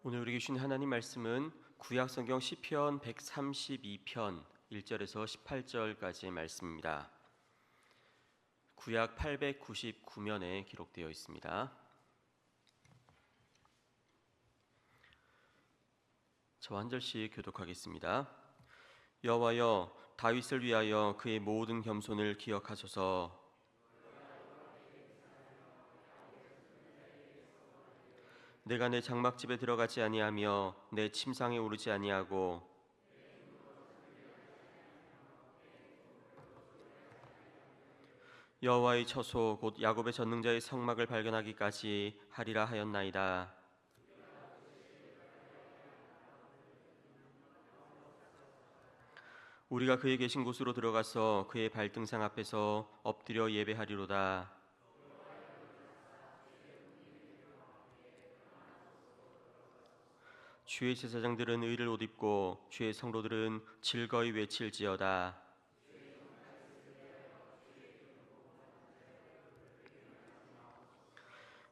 오늘 우리에게 주신 하나님 말씀은 구약 성경 시편 132편 1절에서 18절까지의 말씀입니다. 구약 899면에 기록되어 있습니다. 저와 한 절씩 교독하겠습니다. 여호와여, 다윗을 위하여 그의 모든 겸손을 기억하소서. 내가 내 장막집에 들어가지 아니하며 내 침상에 오르지 아니하고 여호와의 처소 곧 야곱의 전능자의 성막을 발견하기까지 하리라 하였나이다. 우리가 그의 계신 곳으로 들어가서 그의 발등상 앞에서 엎드려 예배하리로다. 주의 제사장들은 의를 옷 입고 주의 성도들은 즐거이 외칠지어다.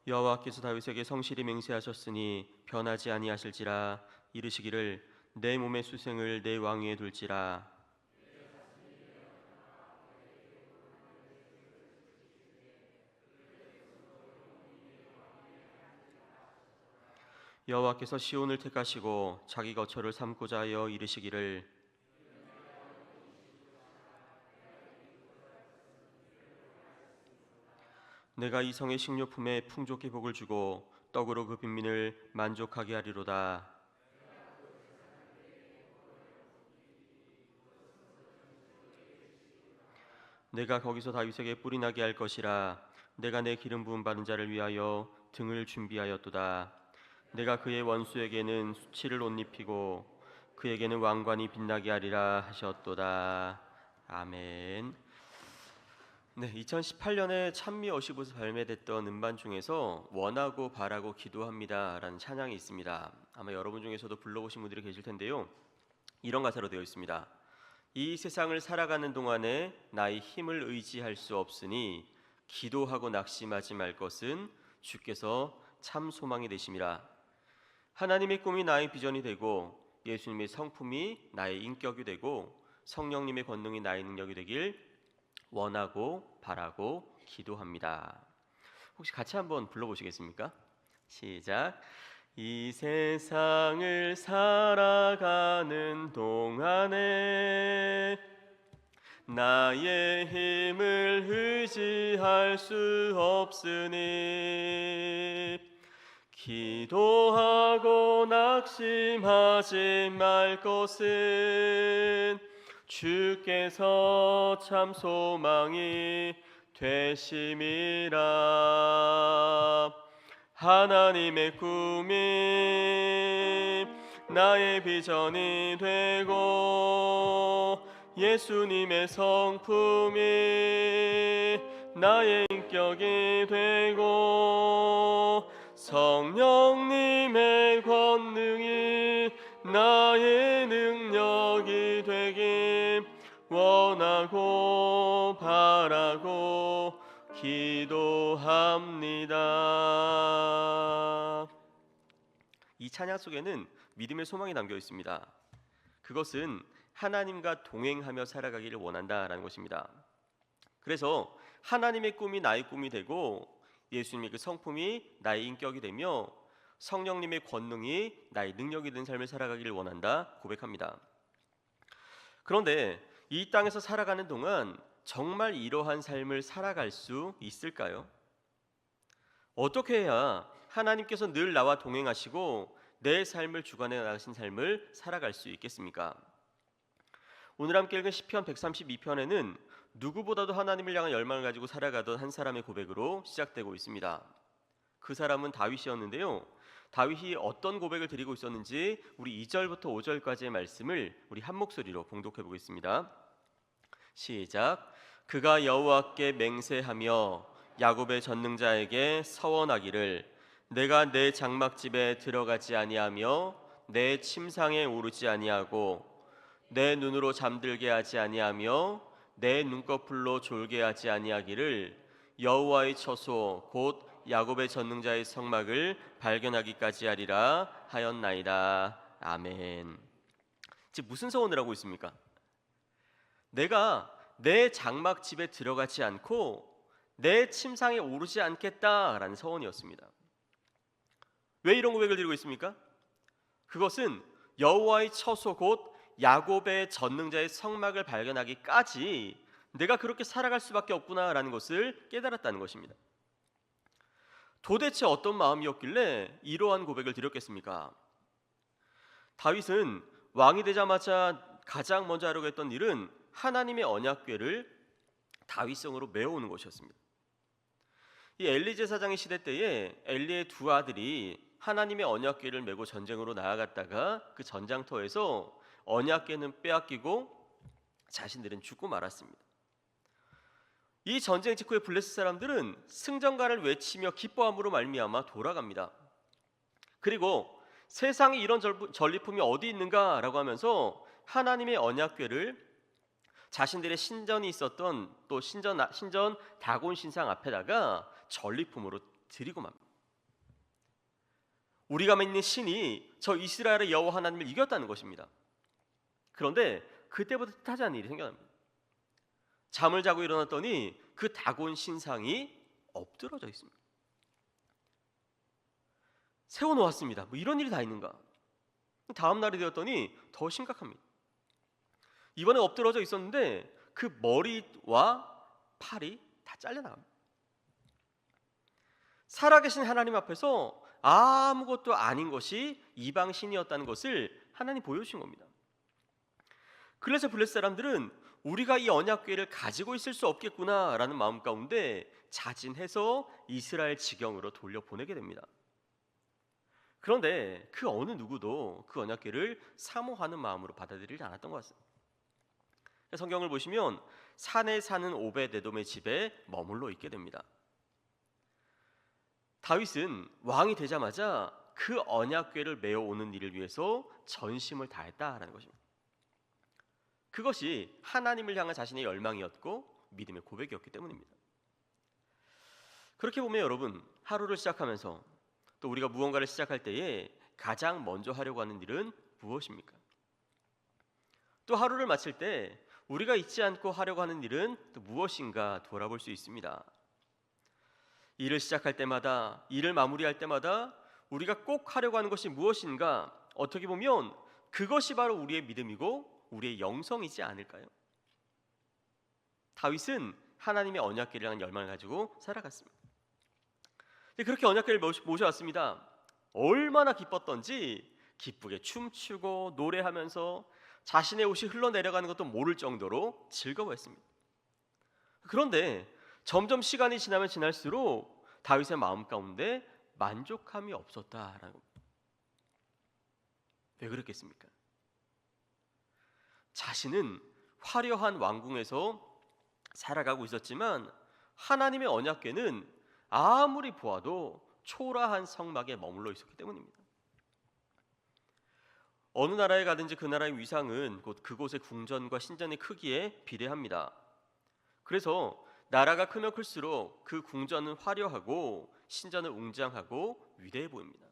여호와께서 다윗에게 성실히 맹세하셨으니 변하지 아니하실지라. 이르시기를 내 몸의 수생을 내 왕위에 둘지라. 여호와께서 시온을 택하시고 자기 거처를 삼고자 하여 이르시기를 내가 이 성의 식료품에 풍족히 복을 주고 떡으로 그 빈민을 만족하게 하리로다. 내가 거기서 다윗에게 뿔이 나게 할 것이라. 내가 내 기름 부음 받은 자를 위하여 등을 준비하였도다. 내가 그의 원수에게는 수치를 옷 입히고 그에게는 왕관이 빛나게 하리라 하셨도다. 아멘. 네, 2018년에 찬미 어시브에서 발매됐던 음반 중에서 원하고 바라고 기도합니다 라는 찬양이 있습니다. 아마 여러분 중에서도 불러보신 분들이 계실 텐데요. 이런 가사로 되어 있습니다. 이 세상을 살아가는 동안에 나의 힘을 의지할 수 없으니 기도하고 낙심하지 말 것은 주께서 참 소망이 되심이라. 하나님의 꿈이 나의 비전이 되고 예수님의 성품이 나의 인격이 되고 성령님의 권능이 나의 능력이 되길 원하고 바라고 기도합니다. 혹시 같이 한번 불러보시겠습니까? 시작. 이 세상을 살아가는 동안에 나의 힘을 의지할 수 없으니 기도하고 낙심하지 말 것은 주께서 참 소망이 되심이라. 하나님의 꿈이 나의 비전이 되고 예수님의 성품이 나의 인격이 되고 성령님의 권능이 나의 능력이 되길 원하고 바라고 기도합니다. 이 찬양 속에는 믿음의 소망이 담겨 있습니다. 그것은 하나님과 동행하며 살아가기를 원한다라는 것입니다. 그래서 하나님의 꿈이 나의 꿈이 되고 예수님의 그 성품이 나의 인격이 되며 성령님의 권능이 나의 능력이 된 삶을 살아가기를 원한다 고백합니다. 그런데 이 땅에서 살아가는 동안 정말 이러한 삶을 살아갈 수 있을까요? 어떻게 해야 하나님께서 늘 나와 동행하시고 내 삶을 주관해 나가신 삶을 살아갈 수 있겠습니까? 오늘 함께 읽은 시편 132편에는 누구보다도 하나님을 향한 열망을 가지고 살아가던 한 사람의 고백으로 시작되고 있습니다. 그 사람은 다윗이었는데요. 다윗이 어떤 고백을 드리고 있었는지 우리 2절부터 5절까지의 말씀을 우리 한 목소리로 봉독해 보겠습니다. 시작. 그가 여호와께 맹세하며 야곱의 전능자에게 서원하기를 내가 내 장막집에 들어가지 아니하며 내 침상에 오르지 아니하고 내 눈으로 잠들게 하지 아니하며 내 눈꺼풀로 졸게 하지 아니하기를 여호와의 처소 곧 야곱의 전능자의 성막을 발견하기까지 하리라 하였나이다. 아멘. 지금 무슨 서원을 하고 있습니까? 내가 내 장막집에 들어가지 않고 내 침상에 오르지 않겠다라는 서원이었습니다. 왜 이런 고백을 드리고 있습니까? 그것은 여호와의 처소 곧 야곱의 전능자의 성막을 발견하기까지 내가 그렇게 살아갈 수밖에 없구나라는 것을 깨달았다는 것입니다. 도대체 어떤 마음이었길래 이러한 고백을 드렸겠습니까? 다윗은 왕이 되자마자 가장 먼저 하려고 했던 일은 하나님의 언약궤를 다윗성으로 메어오는 것이었습니다. 이 엘리 제사장의 시대 때에 엘리의 두 아들이 하나님의 언약궤를 메고 전쟁으로 나아갔다가 그 전장터에서 언약궤는 빼앗기고 자신들은 죽고 말았습니다. 이 전쟁 직후에 블레셋 사람들은 승전가를 외치며 기뻐함으로 말미암아 돌아갑니다. 그리고 세상에 이런 전리품이 어디 있는가라고 하면서 하나님의 언약궤를 자신들의 신전이 있었던 또 신전 다곤 신상 앞에다가 전리품으로 드리고 맙니다. 우리가 믿는 신이 저 이스라엘의 여호와 하나님을 이겼다는 것입니다. 그런데 그때부터 뜻하지 않은 일이 생겨납니다. 잠을 자고 일어났더니 그 다곤 신상이 엎드러져 있습니다. 세워놓았습니다. 뭐 이런 일이 다 있는가? 다음 날이 되었더니 더 심각합니다. 이번에 엎드러져 있었는데 그 머리와 팔이 다 잘려나갑니다. 살아계신 하나님 앞에서 아무것도 아닌 것이 이방 신이었다는 것을 하나님 보여주신 겁니다. 그래서 블레셋 사람들은 우리가 이 언약궤를 가지고 있을 수 없겠구나라는 마음 가운데 자진해서 이스라엘 지경으로 돌려보내게 됩니다. 그런데 그 어느 누구도 그 언약궤를 사모하는 마음으로 받아들이지 않았던 것 같습니다. 성경을 보시면 산에 사는 오벳에돔의 집에 머물러 있게 됩니다. 다윗은 왕이 되자마자 그 언약궤를 메어오는 일을 위해서 전심을 다했다라는 것입니다. 그것이 하나님을 향한 자신의 열망이었고 믿음의 고백이었기 때문입니다. 그렇게 보면 여러분, 하루를 시작하면서 또 우리가 무언가를 시작할 때에 가장 먼저 하려고 하는 일은 무엇입니까? 또 하루를 마칠 때 우리가 잊지 않고 하려고 하는 일은 또 무엇인가 돌아볼 수 있습니다. 일을 시작할 때마다, 일을 마무리할 때마다 우리가 꼭 하려고 하는 것이 무엇인가, 어떻게 보면 그것이 바로 우리의 믿음이고 우리의 영성이지 않을까요? 다윗은 하나님의 언약궤를 향한 열망을 가지고 살아갔습니다. 그렇게 언약궤를 모셔왔습니다. 얼마나 기뻤던지 기쁘게 춤추고 노래하면서 자신의 옷이 흘러내려가는 것도 모를 정도로 즐거워했습니다. 그런데 점점 시간이 지나면 지날수록 다윗의 마음 가운데 만족함이 없었다라는 겁니다. 왜 그랬겠습니까? 자신은 화려한 왕궁에서 살아가고 있었지만 하나님의 언약궤는 아무리 보아도 초라한 성막에 머물러 있었기 때문입니다. 어느 나라에 가든지 그 나라의 위상은 곧 그곳의 궁전과 신전의 크기에 비례합니다. 그래서 나라가 크면 클수록 그 궁전은 화려하고 신전은 웅장하고 위대해 보입니다.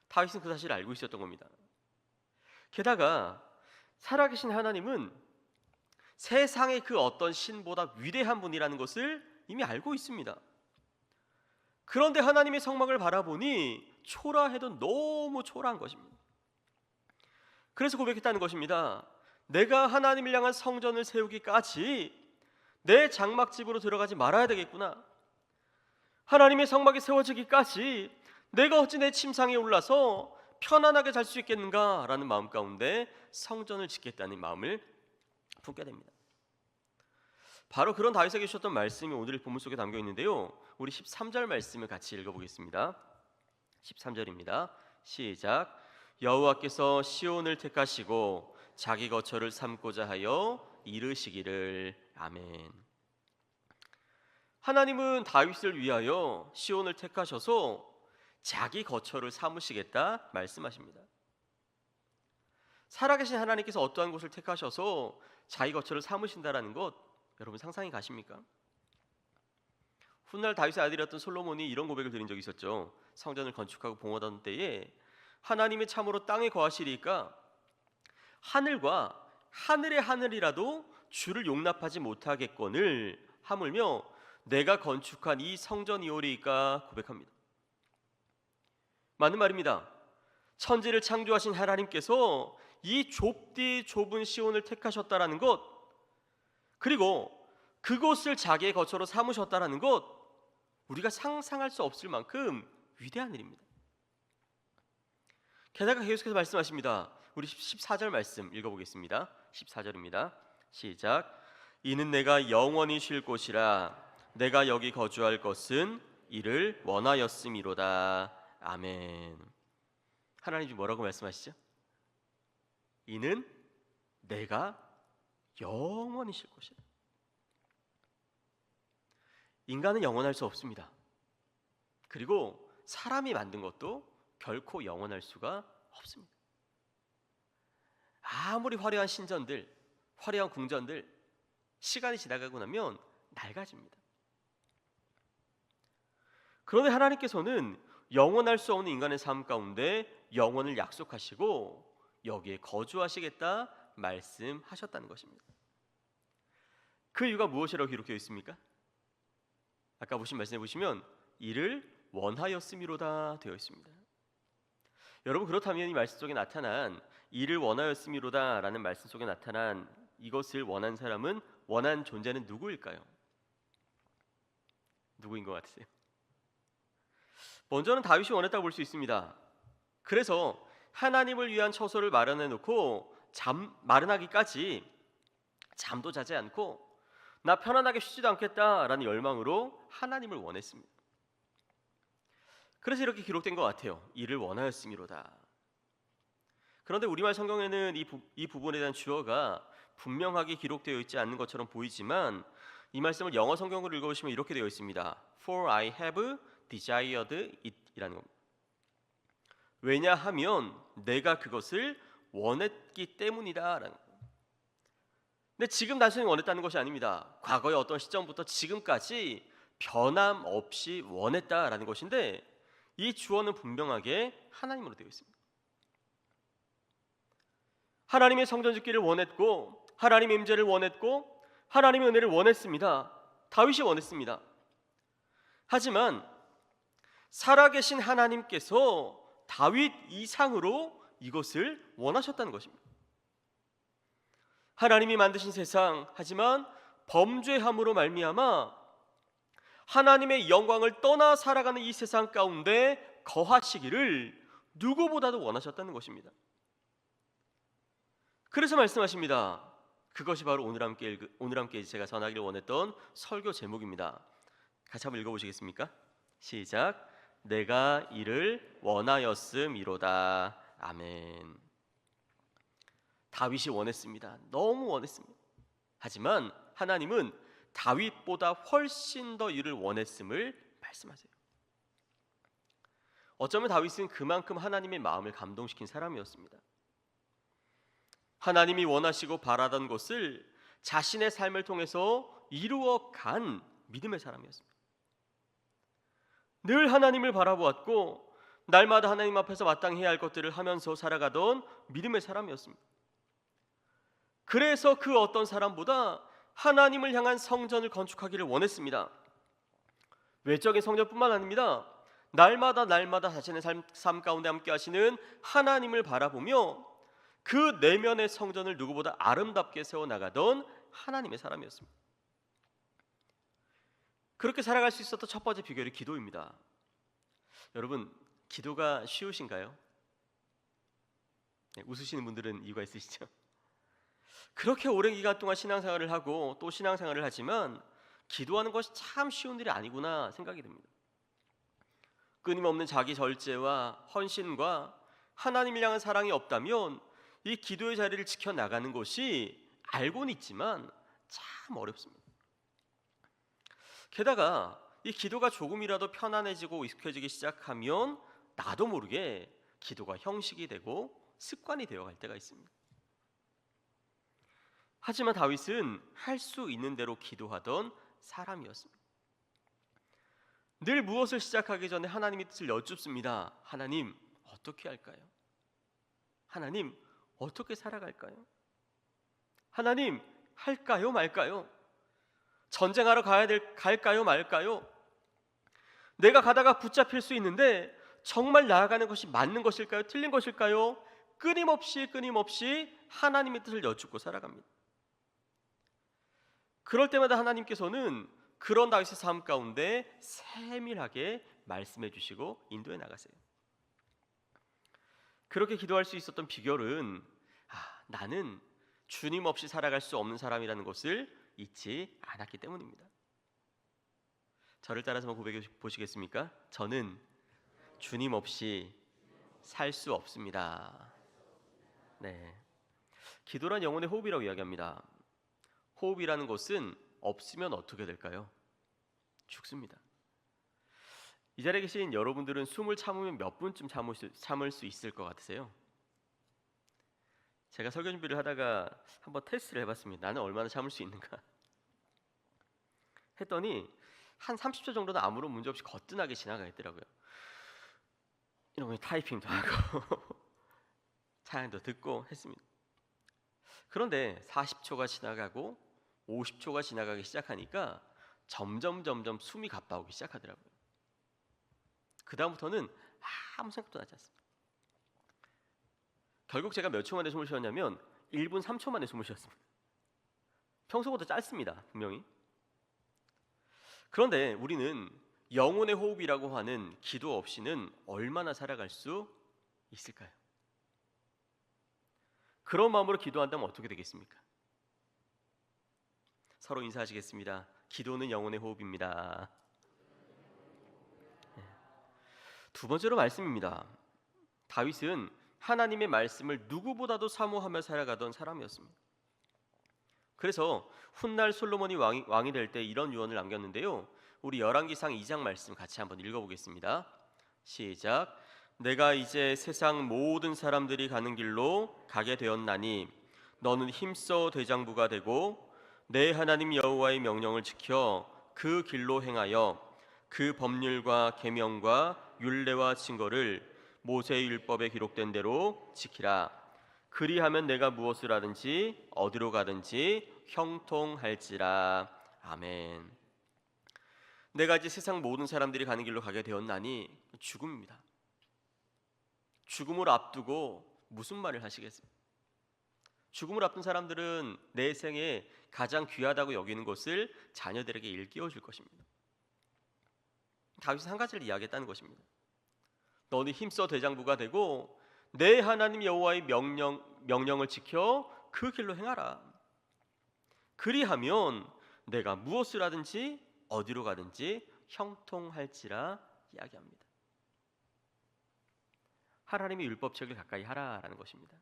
다윗은 그 사실을 알고 있었던 겁니다. 게다가 살아계신 하나님은 세상의 그 어떤 신보다 위대한 분이라는 것을 이미 알고 있습니다. 그런데 하나님의 성막을 바라보니 초라해도 너무 초라한 것입니다. 그래서 고백했다는 것입니다. 내가 하나님을 향한 성전을 세우기까지 내 장막집으로 들어가지 말아야 되겠구나. 하나님의 성막이 세워지기까지 내가 어찌 내 침상에 올라서 편안하게 잘 수 있겠는가 라는 마음 가운데 성전을 짓겠다는 마음을 품게 됩니다. 바로 그런 다윗에게 주셨던 말씀이 오늘 본문 속에 담겨 있는데요, 우리 13절 말씀을 같이 읽어보겠습니다. 13절입니다. 시작. 여호와께서 시온을 택하시고 자기 거처를 삼고자 하여 이르시기를. 아멘. 하나님은 다윗을 위하여 시온을 택하셔서 자기 거처를 삼으시겠다 말씀하십니다. 살아계신 하나님께서 어떠한 곳을 택하셔서 자기 거처를 삼으신다라는 것, 여러분 상상이 가십니까? 훗날 다윗의 아들이었던 솔로몬이 이런 고백을 드린 적이 있었죠. 성전을 건축하고 봉헌하던 때에 하나님이 참으로 땅에 거하시리까 하늘과 하늘의 하늘이라도 주를 용납하지 못하겠거늘 하물며 내가 건축한 이 성전이오리이까 고백합니다. 맞는 말입니다. 천지를 창조하신 하나님께서 이 좁디 좁은 시온을 택하셨다라는 것, 그리고 그곳을 자기의 거처로 삼으셨다라는 것, 우리가 상상할 수 없을 만큼 위대한 일입니다. 게다가 계속해서 말씀하십니다. 우리 14절 말씀 읽어보겠습니다. 14절입니다. 시작. 이는 내가 영원히 쉴 곳이라 내가 여기 거주할 것은 이를 원하였음이로다. 아멘. 하나님이 뭐라고 말씀하시죠? 이는 내가 영원히 쉴 곳이다. 인간은 영원할 수 없습니다. 그리고 사람이 만든 것도 결코 영원할 수가 없습니다. 아무리 화려한 신전들, 화려한 궁전들, 시간이 지나가고 나면 낡아집니다. 그런데 하나님께서는 영원할 수 없는 인간의 삶 가운데 영원을 약속하시고 여기에 거주하시겠다 말씀하셨다는 것입니다. 그 이유가 무엇이라고 기록되어 있습니까? 아까 보신 말씀해 보시면 이를 원하였음이로다 되어 있습니다. 여러분, 그렇다면 이 말씀 속에 나타난 이를 원하였음이로다 라는 말씀 속에 나타난 이것을 원한 사람은, 원한 존재는 누구일까요? 누구인 것 같으세요? 먼저는 다윗이 원했다고 볼 수 있습니다. 그래서 하나님을 위한 처소를 마련해 놓고 마련하기까지 잠도 자지 않고 나 편안하게 쉬지도 않겠다라는 열망으로 하나님을 원했습니다. 그래서 이렇게 기록된 것 같아요. 이를 원하였음이로다. 그런데 우리말 성경에는 이 부분에 대한 주어가 분명하게 기록되어 있지 않는 것처럼 보이지만 이 말씀을 영어 성경으로 읽어보시면 이렇게 되어 있습니다. For I have desired it 이라는 겁니다. 왜냐하면 내가 그것을 원했기 때문이다 라는 겁니다. 근데 지금 단순히 원했다는 것이 아닙니다. 과거의 어떤 시점부터 지금까지 변함없이 원했다라는 것인데 이 주어는 분명하게 하나님으로 되어 있습니다. 하나님의 성전 짓기를 원했고 하나님의 임재를 원했고 하나님의 은혜를 원했습니다. 다윗이 원했습니다. 하지만 살아계신 하나님께서 다윗 이상으로 이것을 원하셨다는 것입니다. 하나님이 만드신 세상, 하지만 범죄함으로 말미암아 하나님의 영광을 떠나 살아가는 이 세상 가운데 거하시기를 누구보다도 원하셨다는 것입니다. 그래서 말씀하십니다. 그것이 바로 오늘 함께 제가 전하기를 원했던 설교 제목입니다. 같이 한번 읽어보시겠습니까? 시작. 내가 이를 원하였음이로다. 아멘. 다윗이 원했습니다. 너무 원했습니다. 하지만 하나님은 다윗보다 훨씬 더 이를 원했음을 말씀하세요. 어쩌면 다윗은 그만큼 하나님의 마음을 감동시킨 사람이었습니다. 하나님이 원하시고 바라던 것을 자신의 삶을 통해서 이루어간 믿음의 사람이었습니다. 늘 하나님을 바라보았고 날마다 하나님 앞에서 마땅히 해야 할 것들을 하면서 살아가던 믿음의 사람이었습니다. 그래서 그 어떤 사람보다 하나님을 향한 성전을 건축하기를 원했습니다. 외적인 성전뿐만 아닙니다. 날마다 자신의 삶 가운데 함께 하시는 하나님을 바라보며 그 내면의 성전을 누구보다 아름답게 세워나가던 하나님의 사람이었습니다. 그렇게 살아갈 수 있었던 첫 번째 비결이 기도입니다. 여러분, 기도가 쉬우신가요? 네, 웃으시는 분들은 이유가 있으시죠? 그렇게 오랜 기간 동안 신앙생활을 하고 또 신앙생활을 하지만 기도하는 것이 참 쉬운 일이 아니구나 생각이 듭니다. 끊임없는 자기 절제와 헌신과 하나님을 향한 사랑이 없다면 이 기도의 자리를 지켜나가는 것이 알고는 있지만 참 어렵습니다. 게다가 이 기도가 조금이라도 편안해지고 익숙해지기 시작하면 나도 모르게 기도가 형식이 되고 습관이 되어갈 때가 있습니다. 하지만 다윗은 할 수 있는 대로 기도하던 사람이었습니다. 늘 무엇을 시작하기 전에 하나님의 뜻을 여쭙습니다. 하나님, 어떻게 할까요? 하나님, 어떻게 살아갈까요? 하나님, 할까요 말까요? 전쟁하러 갈까요 말까요? 내가 가다가 붙잡힐 수 있는데 정말 나아가는 것이 맞는 것일까요? 틀린 것일까요? 끊임없이 하나님의 뜻을 여쭙고 살아갑니다. 그럴 때마다 하나님께서는 그런 다윗의 삶 가운데 세밀하게 말씀해 주시고 인도해 나가세요. 그렇게 기도할 수 있었던 비결은 나는 주님 없이 살아갈 수 없는 사람이라는 것을 잊지 않았기 때문입니다. 저를 따라서 한번 고백해 보시겠습니까? 저는 주님 없이 살 수 없습니다. 네, 기도란 영혼의 호흡이라고 이야기합니다. 호흡이라는 것은 없으면 어떻게 될까요? 죽습니다. 이 자리에 계신 여러분들은 숨을 참으면 몇 분쯤 참을 수 있을 것 같으세요? 제가 설교 준비를 하다가 한번 테스트를 해봤습니다. 나는 얼마나 참을 수 있는가 했더니 한 30초 정도는 아무런 문제 없이 거뜬하게 지나가겠더라고요. 이러면 타이핑도 하고 찬양도 듣고 했습니다. 그런데 40초가 지나가고 50초가 지나가기 시작하니까 점점 숨이 가빠오기 시작하더라고요. 그 다음부터는 아무 생각도 나지 않습니다. 결국 제가 몇 초 만에 숨을 쉬었냐면 1분 3초 만에 숨을 쉬었습니다. 평소보다 짧습니다, 분명히. 그런데 우리는 영혼의 호흡이라고 하는 기도 없이는 얼마나 살아갈 수 있을까요? 그런 마음으로 기도한다면 어떻게 되겠습니까? 서로 인사하시겠습니다. 기도는 영혼의 호흡입니다. 두 번째로 말씀입니다. 다윗은 하나님의 말씀을 누구보다도 사모하며 살아가던 사람이었습니다. 그래서 훗날 솔로몬이 왕이 될 때 이런 유언을 남겼는데요. 우리 열왕기상 2장 말씀 같이 한번 읽어보겠습니다. 시작. 내가 이제 세상 모든 사람들이 가는 길로 가게 되었나니 너는 힘써 대장부가 되고 내 하나님 여호와의 명령을 지켜 그 길로 행하여 그 법률과 계명과 율례와 증거를 모세의 율법에 기록된 대로 지키라. 그리하면 내가 무엇을 하든지 어디로 가든지 형통할지라. 아멘. 내가 이제 세상 모든 사람들이 가는 길로 가게 되었나니 죽음입니다. 죽음을 앞두고 무슨 말을 하시겠습니까? 죽음을 앞둔 사람들은 내 생에 가장 귀하다고 여기는 것을 자녀들에게 일깨워 줄 것입니다. 다윗은 한 가지를 이야기했다는 것입니다. 너는 힘써 대장부가 되고 내 하나님 여호와의 명령을 지켜 그 길로 행하라. 그리하면 내가 무엇을 하든지 어디로 가든지 형통할지라 이야기합니다. 하나님의 율법책을 가까이 하라라는 것입니다.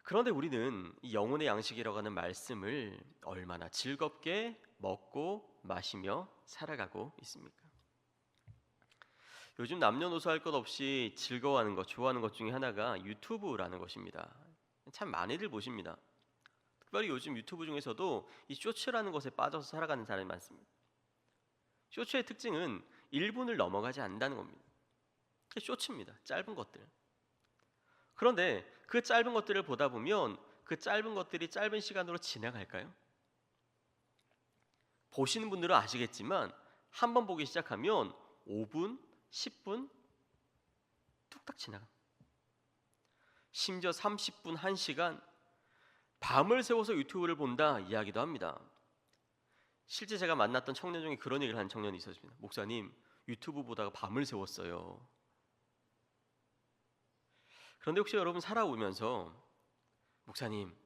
그런데 우리는 이 영혼의 양식이라고 하는 말씀을 얼마나 즐겁게 먹고 마시며 살아가고 있습니까? 요즘 남녀노소 할 것 없이 즐거워하는 것, 좋아하는 것 중에 하나가 유튜브라는 것입니다. 참 많이들 보십니다. 특별히 요즘 유튜브 중에서도 이 쇼츠라는 것에 빠져서 살아가는 사람이 많습니다. 쇼츠의 특징은 1분을 넘어가지 않는다는 겁니다. 그게 쇼츠입니다. 짧은 것들. 그런데 그 짧은 것들을 보다 보면 그 짧은 것들이 짧은 시간으로 지나갈까요? 보시는 분들은 아시겠지만 한 번 보기 시작하면 5분, 10분 뚝딱 지나갑니다. 심지어 30분, 1시간 밤을 새워서 유튜브를 본다 이야기도 합니다. 실제 제가 만났던 청년 중에 그런 얘기를 한 청년이 있었습니다. 목사님, 유튜브 보다가 밤을 새웠어요. 그런데 혹시 여러분 살아오면서 목사님,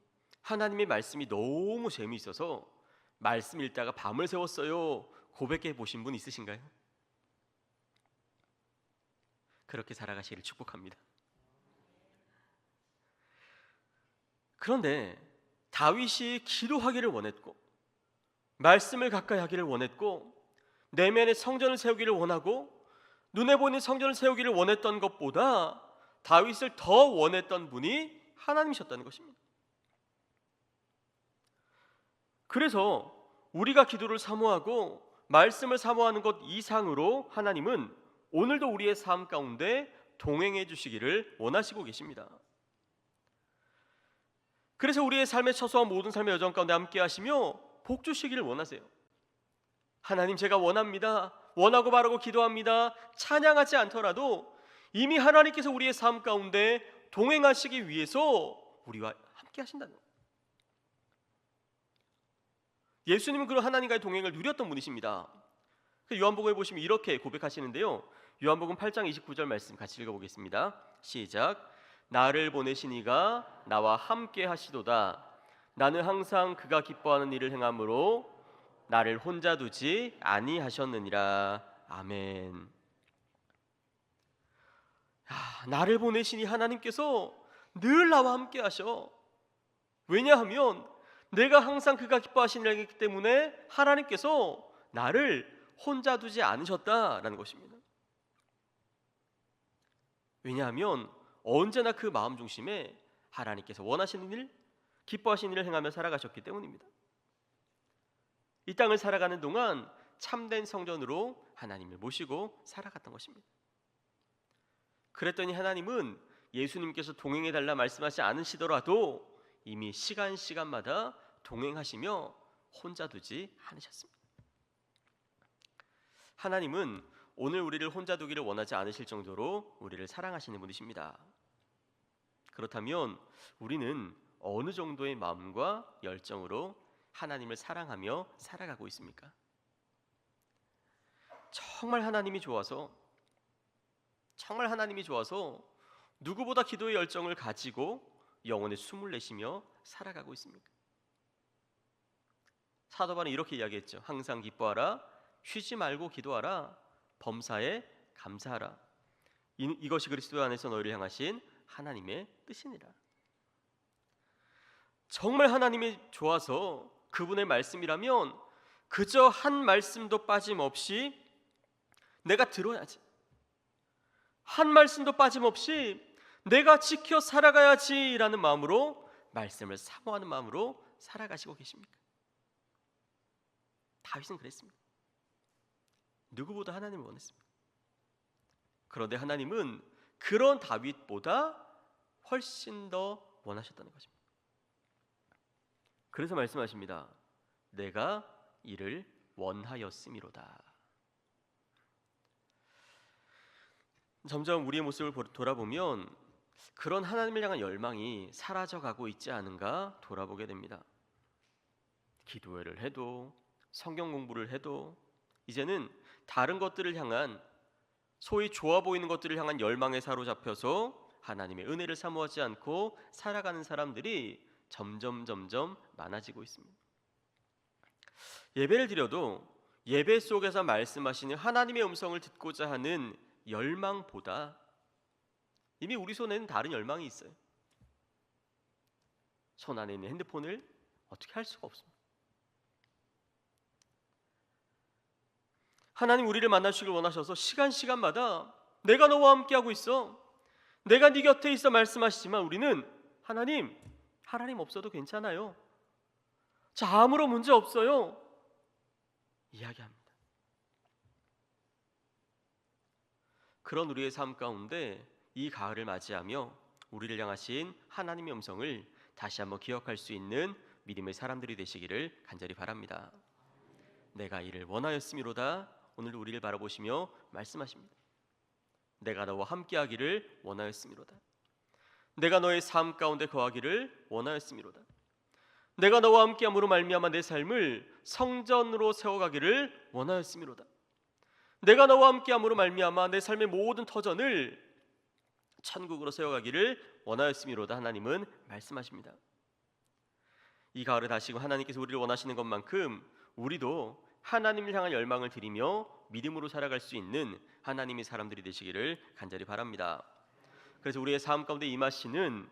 하나님의 말씀이 너무 재미있어서 말씀 읽다가 밤을 새웠어요 고백해 보신 분 있으신가요? 그렇게 살아가시기를 축복합니다. 그런데 다윗이 기도하기를 원했고 말씀을 가까이 하기를 원했고 내면의 성전을 세우기를 원하고 눈에 보이는 성전을 세우기를 원했던 것보다 다윗을 더 원했던 분이 하나님이셨다는 것입니다. 그래서 우리가 기도를 사모하고 말씀을 사모하는 것 이상으로 하나님은 오늘도 우리의 삶 가운데 동행해 주시기를 원하시고 계십니다. 그래서 우리의 삶의 처소와 모든 삶의 여정 가운데 함께 하시며 복 주시기를 원하세요. 하나님, 제가 원합니다. 원하고 바라고 기도합니다. 찬양하지 않더라도 이미 하나님께서 우리의 삶 가운데 동행하시기 위해서 우리와 함께 하신다는 거예요. 예수님은 그런 하나님과의 동행을 누렸던 분이십니다. 요한복음에 보시면 이렇게 고백하시는데요. 요한복음 8장 29절 말씀 같이 읽어보겠습니다. 시작. 나를 보내신 이가 나와 함께 하시도다. 나는 항상 그가 기뻐하는 일을 행함으로 나를 혼자 두지 아니하셨느니라. 아멘. 나를 보내시니 하나님께서 늘 나와 함께 하셔. 왜냐하면 내가 항상 그가 기뻐하시는 일을 하기 때문에 하나님께서 나를 혼자 두지 않으셨다라는 것입니다. 왜냐하면 언제나 그 마음 중심에 하나님께서 원하시는 일, 기뻐하시는 일을 행하며 살아가셨기 때문입니다. 이 땅을 살아가는 동안 참된 성전으로 하나님을 모시고 살아갔던 것입니다. 그랬더니 하나님은 예수님께서 동행해달라 말씀하지 않으시더라도 이미 시간마다 동행하시며 혼자 두지 않으셨습니다. 하나님은 오늘 우리를 혼자 두기를 원하지 않으실 정도로 우리를 사랑하시는 분이십니다. 그렇다면 우리는 어느 정도의 마음과 열정으로 하나님을 사랑하며 살아가고 있습니까? 정말 하나님이 좋아서 누구보다 기도의 열정을 가지고 영혼의 숨을 내쉬며 살아가고 있습니까? 사도 바울은 이렇게 이야기했죠. 항상 기뻐하라, 쉬지 말고 기도하라, 범사에 감사하라. 이것이 그리스도 안에서 너희를 향하신 하나님의 뜻이니라. 정말 하나님이 좋아서 그분의 말씀이라면 그저 한 말씀도 빠짐없이 내가 들어야지, 한 말씀도 빠짐없이 내가 지켜 살아가야지라는 마음으로, 말씀을 사모하는 마음으로 살아가시고 계십니까? 다윗은 그랬습니다. 누구보다 하나님을 원했습니다. 그런데 하나님은 그런 다윗보다 훨씬 더 원하셨다는 것입니다. 그래서 말씀하십니다. 내가 이를 원하였음이로다. 점점 우리의 모습을 돌아보면 그런 하나님을 향한 열망이 사라져가고 있지 않은가 돌아보게 됩니다. 기도회를 해도 성경 공부를 해도 이제는 다른 것들을 향한, 소위 좋아 보이는 것들을 향한 열망에 사로잡혀서 하나님의 은혜를 사모하지 않고 살아가는 사람들이 점점 많아지고 있습니다. 예배를 드려도 예배 속에서 말씀하시는 하나님의 음성을 듣고자 하는 열망보다 이미 우리 손에는 다른 열망이 있어요. 손 안에 있는 핸드폰을 어떻게 할 수가 없습니다. 하나님 우리를 만나주시길 원하셔서 시간마다 내가 너와 함께하고 있어, 내가 네 곁에 있어 말씀하시지만 우리는 하나님 없어도 괜찮아요, 자 아무런 문제 없어요 이야기합니다. 그런 우리의 삶 가운데 이 가을을 맞이하며 우리를 향하신 하나님의 음성을 다시 한번 기억할 수 있는 믿음의 사람들이 되시기를 간절히 바랍니다. 내가 이를 원하였음이로다. 오늘도 우리를 바라보시며 말씀하십니다. 내가 너와 함께하기를 원하였음이로다. 내가 너의 삶 가운데 거하기를 원하였음이로다. 내가 너와 함께함으로 말미암아 내 삶을 성전으로 세워가기를 원하였음이로다. 내가 너와 함께함으로 말미암아 내 삶의 모든 터전을 천국으로 세워가기를 원하였음이로다. 하나님은 말씀하십니다. 이 가을에 다시금 하나님께서 우리를 원하시는 것만큼 우리도 하나님을 향한 열망을 드리며 믿음으로 살아갈 수 있는 하나님의 사람들이 되시기를 간절히 바랍니다. 그래서 우리의 삶 가운데 임하시는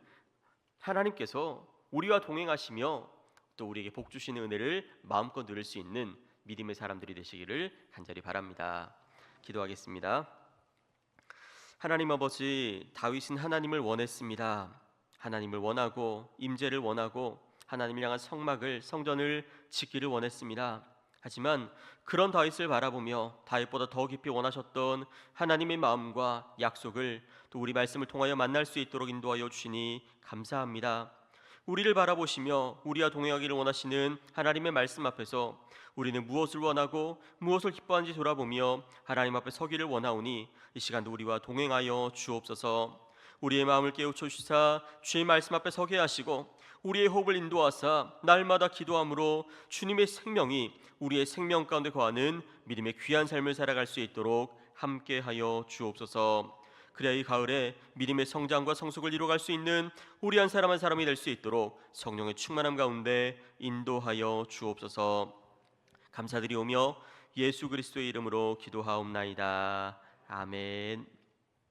하나님께서 우리와 동행하시며 또 우리에게 복 주시는 은혜를 마음껏 누릴 수 있는 믿음의 사람들이 되시기를 간절히 바랍니다. 기도하겠습니다. 하나님 아버지, 다윗은 하나님을 원했습니다. 하나님을 원하고 임재를 원하고 하나님을 향한 성전을 짓기를 원했습니다. 하지만 그런 다윗을 바라보며 다윗보다 더 깊이 원하셨던 하나님의 마음과 약속을 또 우리 말씀을 통하여 만날 수 있도록 인도하여 주시니 감사합니다. 우리를 바라보시며 우리와 동행하기를 원하시는 하나님의 말씀 앞에서 우리는 무엇을 원하고 무엇을 기뻐하는지 돌아보며 하나님 앞에 서기를 원하오니 이 시간도 우리와 동행하여 주옵소서. 우리의 마음을 깨우쳐 주시사 주의 말씀 앞에 서게 하시고 우리의 호흡을 인도하사 날마다 기도함으로 주님의 생명이 우리의 생명 가운데 거하는 믿음의 귀한 삶을 살아갈 수 있도록 함께하여 주옵소서. 그래야 이 가을에 믿음의 성장과 성숙을 이루어갈 수 있는 우리 한 사람 한 사람이 될 수 있도록 성령의 충만함 가운데 인도하여 주옵소서. 감사드리오며 예수 그리스도의 이름으로 기도하옵나이다. 아멘.